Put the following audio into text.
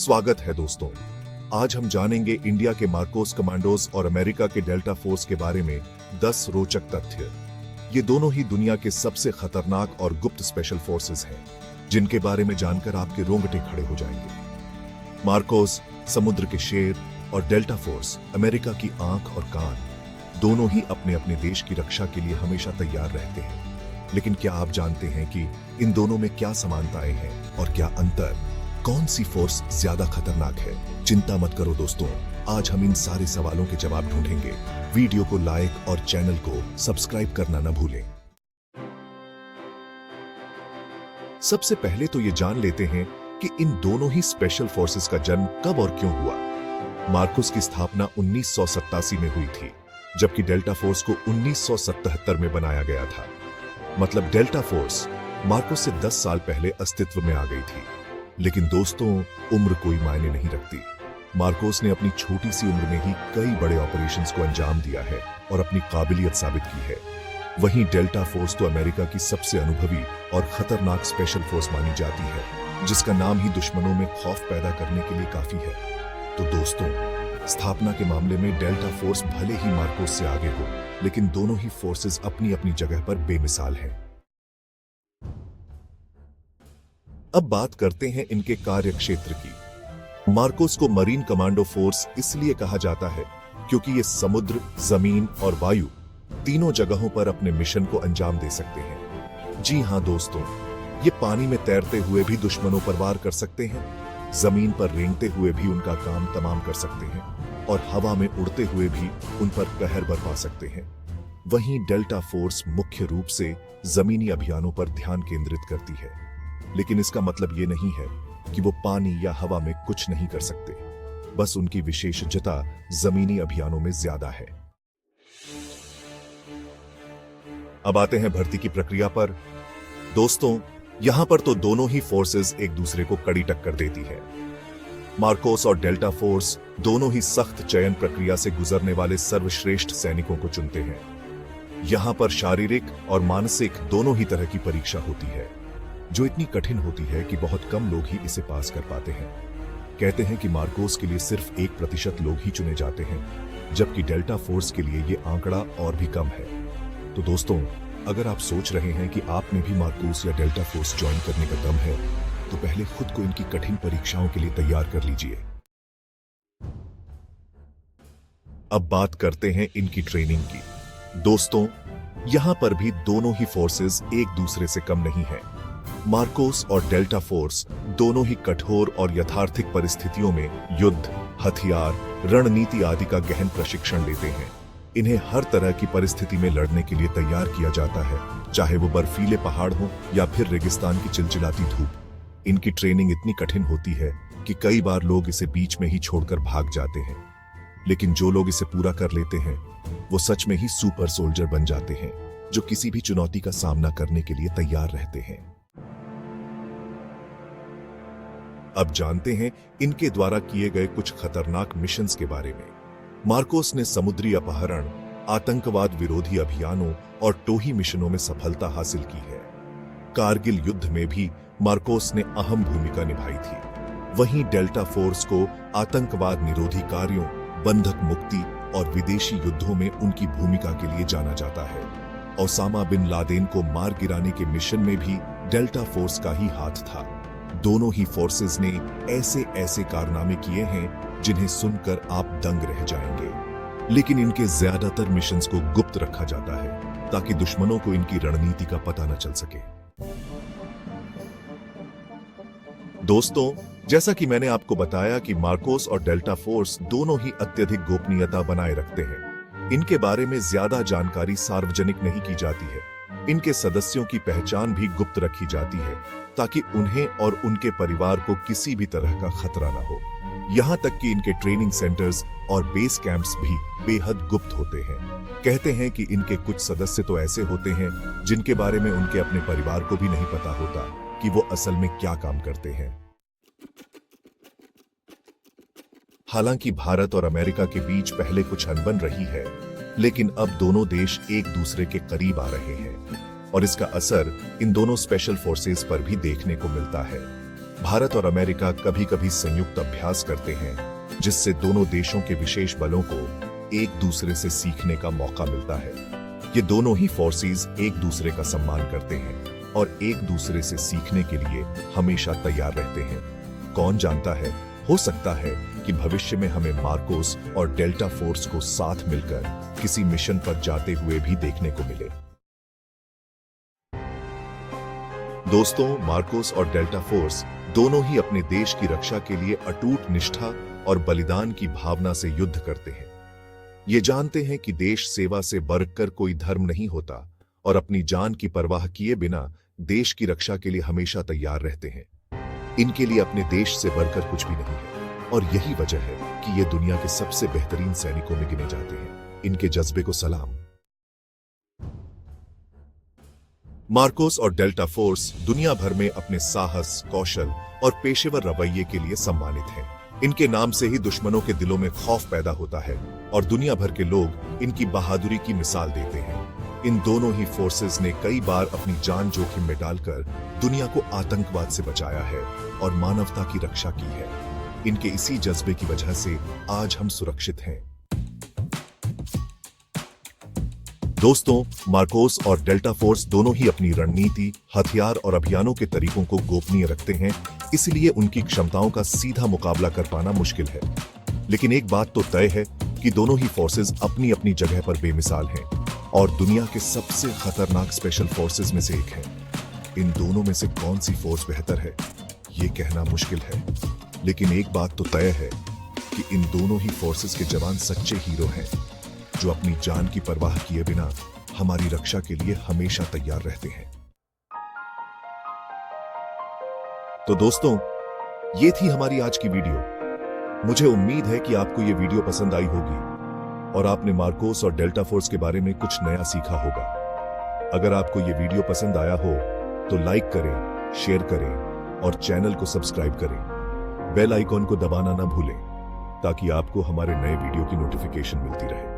स्वागत है दोस्तों। आज हम जानेंगे इंडिया के मार्कोस कमांडोज और अमेरिका के डेल्टा फोर्स के बारे में 10 रोचक तथ्य। ये दोनों ही दुनिया के सबसे खतरनाक और गुप्त स्पेशल फोर्सेस हैं, जिनके बारे में जानकर आपके रोंगटे खड़े हो जाएंगे। मार्कोस समुद्र के शेर और डेल्टा फोर्स अमेरिका की आंख और कान, दोनों ही अपने अपने देश की रक्षा के लिए हमेशा तैयार रहते हैं। लेकिन क्या आप जानते हैं कि इन दोनों में क्या समानताएं हैं और क्या अंतर? कौन सी फोर्स ज्यादा खतरनाक है? चिंता मत करो दोस्तों, आज हम इन सारे सवालों के जवाब ढूंढेंगे। वीडियो को लाइक और चैनल को सब्सक्राइब करना न भूलें। सबसे पहले तो ये जान लेते हैं कि इन दोनों ही स्पेशल फोर्सेस का जन्म कब और क्यों हुआ। मार्कोस की स्थापना 1987 में हुई थी, जबकि डेल्टा फोर्स को 1977 में बनाया गया था। मतलब डेल्टा फोर्स मार्कोस से 10 साल पहले अस्तित्व में आ गई थी। लेकिन दोस्तों, उम्र कोई मायने नहीं रखती। मार्कोस ने अपनी छोटी सी उम्र में ही कई बड़े ऑपरेशंस को अंजाम दिया है और अपनी काबिलियत साबित की है। वहीं डेल्टा फोर्स तो अमेरिका की सबसे अनुभवी और खतरनाक स्पेशल फोर्स मानी जाती है, जिसका नाम ही दुश्मनों में खौफ पैदा करने के लिए काफी है। तो दोस्तों, स्थापना के मामले में डेल्टा फोर्स भले ही मार्कोस से आगे हो, लेकिन दोनों ही फोर्सेस अपनी अपनी जगह पर बेमिसाल हैं। अब बात करते हैं इनके कार्य क्षेत्र की। मार्कोस को मरीन कमांडो फोर्स इसलिए कहा जाता है क्योंकि ये समुद्र, जमीन और वायु तीनों जगहों पर अपने मिशन को अंजाम दे सकते हैं। जी हां दोस्तों, ये पानी में तैरते हुए भी दुश्मनों पर वार कर सकते हैं, जमीन पर रेंगते हुए भी उनका काम तमाम कर सकते हैं और हवा में उड़ते हुए भी उन पर कहर बरपा सकते हैं। वहीं डेल्टा फोर्स मुख्य रूप से जमीनी अभियानों पर ध्यान केंद्रित करती है, लेकिन इसका मतलब ये नहीं है कि वो पानी या हवा में कुछ नहीं कर सकते। बस उनकी विशेषज्ञता जमीनी अभियानों में ज्यादा है। अब आते हैं भर्ती की प्रक्रिया पर। दोस्तों, यहां पर तो दोनों ही फोर्सेस एक दूसरे को कड़ी टक्कर देती है। मार्कोस और डेल्टा फोर्स दोनों ही सख्त चयन प्रक्रिया से गुजरने वाले सर्वश्रेष्ठ सैनिकों को चुनते हैं। यहां पर शारीरिक और मानसिक दोनों ही तरह की परीक्षा होती है, जो इतनी कठिन होती है कि बहुत कम लोग ही इसे पास कर पाते हैं। कहते हैं कि मार्कोस के लिए सिर्फ 1% लोग ही चुने जाते हैं, जबकि डेल्टा फोर्स के लिए ये आंकड़ा और भी कम है। तो दोस्तों, अगर आप सोच रहे हैं कि आप में भी मार्कोस या डेल्टा फोर्स ज्वाइन करने का दम है, तो पहले खुद को इनकी कठिन परीक्षाओं के लिए तैयार कर लीजिए। अब बात करते हैं इनकी ट्रेनिंग की। दोस्तों, यहां पर भी दोनों ही फोर्सेस एक दूसरे से कम नहीं है। मार्कोस और डेल्टा फोर्स दोनों ही कठोर और यथार्थिक परिस्थितियों में युद्ध, हथियार, रणनीति आदि का गहन प्रशिक्षण लेते हैं। इन्हें हर तरह की परिस्थिति में लड़ने के लिए तैयार किया जाता है, चाहे वो बर्फीले पहाड़ हो या फिर रेगिस्तान की चिलचिलाती धूप। इनकी ट्रेनिंग इतनी कठिन होती है कि कई बार लोग इसे बीच में ही छोड़कर भाग जाते हैं। लेकिन जो लोग इसे पूरा कर लेते हैं, वो सच में ही सुपर सोल्जर बन जाते हैं, जो किसी भी चुनौती का सामना करने के लिए तैयार रहते हैं। अब जानते हैं इनके द्वारा किए गए कुछ खतरनाक मिशंस के बारे में। मार्कोस ने समुद्री अपहरण, आतंकवाद विरोधी अभियानों और टोही मिशनों में सफलता हासिल की है। कारगिल युद्ध में भी मार्कोस ने अहम भूमिका निभाई थी। वहीं डेल्टा फोर्स को आतंकवाद निरोधी कार्यों, बंधक मुक्ति और विदेशी युद्धों में उनकी भूमिका के लिए जाना जाता है। ओसामा बिन लादेन को मार गिराने के मिशन में भी डेल्टा फोर्स का ही हाथ था। दोनों ही फोर्सेस ने ऐसे ऐसे कारनामे किए हैं जिन्हें सुनकर आप दंग रह जाएंगे। लेकिन इनके ज्यादातर मिशंस को गुप्त रखा जाता है, ताकि दुश्मनों को इनकी रणनीति का पता न चल सके। दोस्तों, जैसा कि मैंने आपको बताया कि मार्कोस और डेल्टा फोर्स दोनों ही अत्यधिक गोपनीयता बनाए रखते हैं। इनके बारे में ज्यादा जानकारी सार्वजनिक नहीं की जाती है। इनके सदस्यों की पहचान भी गुप्त रखी जाती है, ताकि उन्हें और उनके परिवार को किसी भी तरह का खतरा न हो। यहाँ तक कि इनके ट्रेनिंग सेंटर्स और बेस कैंप्स भी बेहद गुप्त होते हैं। कहते हैं कि इनके कुछ सदस्य तो ऐसे होते हैं जिनके बारे में उनके अपने परिवार को भी नहीं पता होता कि वो असल में क्या काम करते हैं। हालांकि भारत और अमेरिका के बीच पहले कुछ अनबन रही है, लेकिन अब दोनों देश एक दूसरे के करीब आ रहे हैं और इसका असर इन दोनों स्पेशल फोर्सेस पर भी देखने को मिलता है। भारत और अमेरिका कभी कभी संयुक्त अभ्यास करते हैं, जिससे दोनों देशों के विशेष बलों को एक दूसरे से सीखने का मौका मिलता है। ये दोनों ही फोर्सेस एक दूसरे का सम्मान करते हैं और एक दूसरे से सीखने के लिए हमेशा तैयार रहते हैं। कौन जानता है, हो सकता है कि भविष्य में हमें मार्कोस और डेल्टा फोर्स को साथ मिलकर किसी मिशन पर जाते हुए भी देखने को मिले। दोस्तों, मार्कोस और डेल्टा फोर्स दोनों ही अपने देश की रक्षा के लिए अटूट निष्ठा और बलिदान की भावना से युद्ध करते हैं। ये जानते हैं कि देश सेवा से बढ़कर कोई धर्म नहीं होता और अपनी जान की परवाह किए बिना देश की रक्षा के लिए हमेशा तैयार रहते हैं। इनके लिए अपने देश से बढ़कर कुछ भी नहीं है और यही वजह है कि ये दुनिया के सबसे बेहतरीन सैनिकों में गिने जाते हैं। इनके जज्बे को सलाम। मार्कोस और डेल्टा फोर्स दुनिया भर में अपने साहस, कौशल और पेशेवर रवैये के लिए सम्मानित हैं। इनके नाम से ही दुश्मनों के दिलों में खौफ पैदा होता है और दुनिया भर के लोग इनकी बहादुरी की मिसाल देते हैं। इन दोनों ही फोर्सेस ने कई बार अपनी जान जोखिम में डालकर दुनिया को आतंकवाद से बचाया है और मानवता की रक्षा की है। इनके इसी जज्बे की वजह से आज हम सुरक्षित हैं। दोस्तों, मार्कोस और डेल्टा फोर्स दोनों ही अपनी रणनीति, हथियार और अभियानों के तरीकों को गोपनीय रखते हैं, इसलिए उनकी क्षमताओं का सीधा मुकाबला कर पाना मुश्किल है। लेकिन एक बात तो तय है कि दोनों ही फोर्सेस अपनी अपनी जगह पर बेमिसाल हैं और दुनिया के सबसे खतरनाक स्पेशल फोर्सेस में से एक है। इन दोनों में से कौन सी फोर्स बेहतर है, ये कहना मुश्किल है। लेकिन एक बात तो तय है कि इन दोनों ही फोर्सेस के जवान सच्चे हीरो हैं, जो अपनी जान की परवाह किए बिना हमारी रक्षा के लिए हमेशा तैयार रहते हैं। तो दोस्तों, ये थी हमारी आज की वीडियो। मुझे उम्मीद है कि आपको ये वीडियो पसंद आई होगी और आपने मार्कोस और डेल्टा फोर्स के बारे में कुछ नया सीखा होगा। अगर आपको ये वीडियो पसंद आया हो तो लाइक करें, शेयर करें और चैनल को सब्सक्राइब करें। बेल आइकॉन को दबाना ना भूलें ताकि आपको हमारे नए वीडियो की नोटिफिकेशन मिलती रहे।